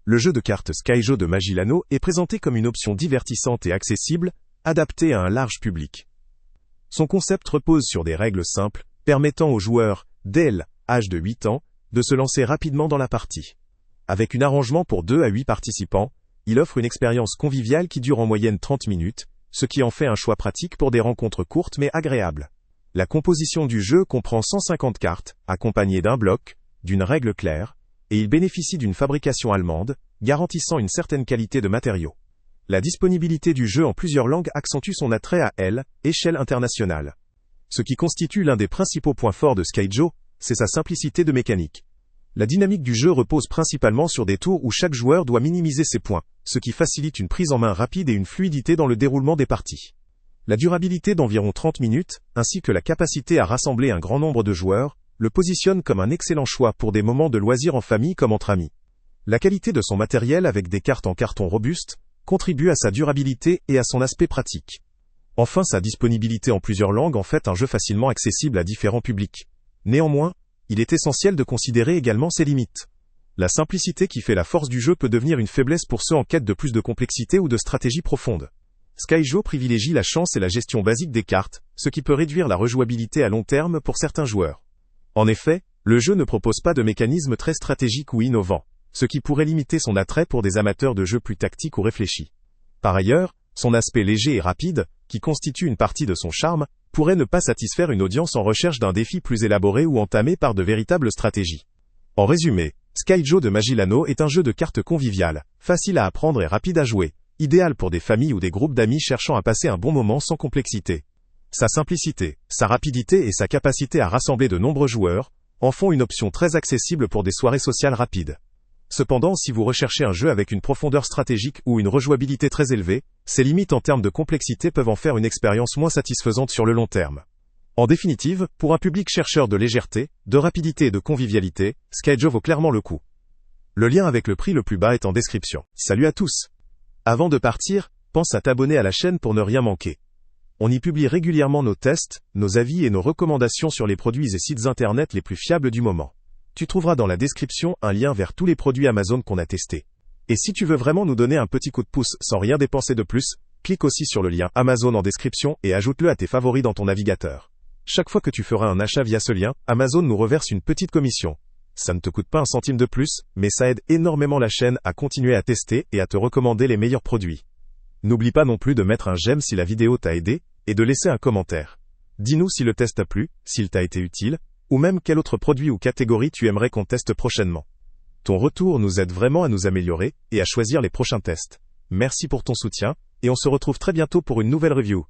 Le jeu de cartes Skyjo de Magilano est présenté comme une option divertissante et accessible, adaptée à un large public. Son concept repose sur des règles simples, permettant aux joueurs, dès l'âge de 8 ans, de se lancer rapidement dans la partie. Avec un arrangement pour 2 à 8 participants, il offre une expérience conviviale qui dure en moyenne 30 minutes, ce qui en fait un choix pratique pour des rencontres courtes mais agréables. La composition du jeu comprend 150 cartes, accompagnées d'un bloc, d'une règle claire, et il bénéficie d'une fabrication allemande, garantissant une certaine qualité de matériaux. La disponibilité du jeu en plusieurs langues accentue son attrait à échelle internationale. Ce qui constitue l'un des principaux points forts de Skyjo, c'est sa simplicité de mécanique. La dynamique du jeu repose principalement sur des tours où chaque joueur doit minimiser ses points, ce qui facilite une prise en main rapide et une fluidité dans le déroulement des parties. La durabilité d'environ 30 minutes, ainsi que la capacité à rassembler un grand nombre de joueurs, le positionne comme un excellent choix pour des moments de loisirs en famille comme entre amis. La qualité de son matériel avec des cartes en carton robuste contribue à sa durabilité et à son aspect pratique. Enfin, sa disponibilité en plusieurs langues en fait un jeu facilement accessible à différents publics. Néanmoins, il est essentiel de considérer également ses limites. La simplicité qui fait la force du jeu peut devenir une faiblesse pour ceux en quête de plus de complexité ou de stratégie profonde. Skyjo privilégie la chance et la gestion basique des cartes, ce qui peut réduire la rejouabilité à long terme pour certains joueurs. En effet, le jeu ne propose pas de mécanisme très stratégique ou innovant, ce qui pourrait limiter son attrait pour des amateurs de jeux plus tactiques ou réfléchis. Par ailleurs, son aspect léger et rapide, qui constitue une partie de son charme, pourrait ne pas satisfaire une audience en recherche d'un défi plus élaboré ou entamé par de véritables stratégies. En résumé, Skyjo de Magilano est un jeu de cartes convivial, facile à apprendre et rapide à jouer, idéal pour des familles ou des groupes d'amis cherchant à passer un bon moment sans complexité. Sa simplicité, sa rapidité et sa capacité à rassembler de nombreux joueurs en font une option très accessible pour des soirées sociales rapides. Cependant, si vous recherchez un jeu avec une profondeur stratégique ou une rejouabilité très élevée, ses limites en termes de complexité peuvent en faire une expérience moins satisfaisante sur le long terme. En définitive, pour un public chercheur de légèreté, de rapidité et de convivialité, Skyjo vaut clairement le coup. Le lien avec le prix le plus bas est en description. Salut à tous! Avant de partir, pense à t'abonner à la chaîne pour ne rien manquer. On y publie régulièrement nos tests, nos avis et nos recommandations sur les produits et sites internet les plus fiables du moment. Tu trouveras dans la description un lien vers tous les produits Amazon qu'on a testés. Et si tu veux vraiment nous donner un petit coup de pouce sans rien dépenser de plus, clique aussi sur le lien Amazon en description et ajoute-le à tes favoris dans ton navigateur. Chaque fois que tu feras un achat via ce lien, Amazon nous reverse une petite commission. Ça ne te coûte pas un centime de plus, mais ça aide énormément la chaîne à continuer à tester et à te recommander les meilleurs produits. N'oublie pas non plus de mettre un j'aime si la vidéo t'a aidé, et de laisser un commentaire. Dis-nous si le test t'a plu, s'il t'a été utile, ou même quel autre produit ou catégorie tu aimerais qu'on teste prochainement. Ton retour nous aide vraiment à nous améliorer, et à choisir les prochains tests. Merci pour ton soutien, et on se retrouve très bientôt pour une nouvelle review.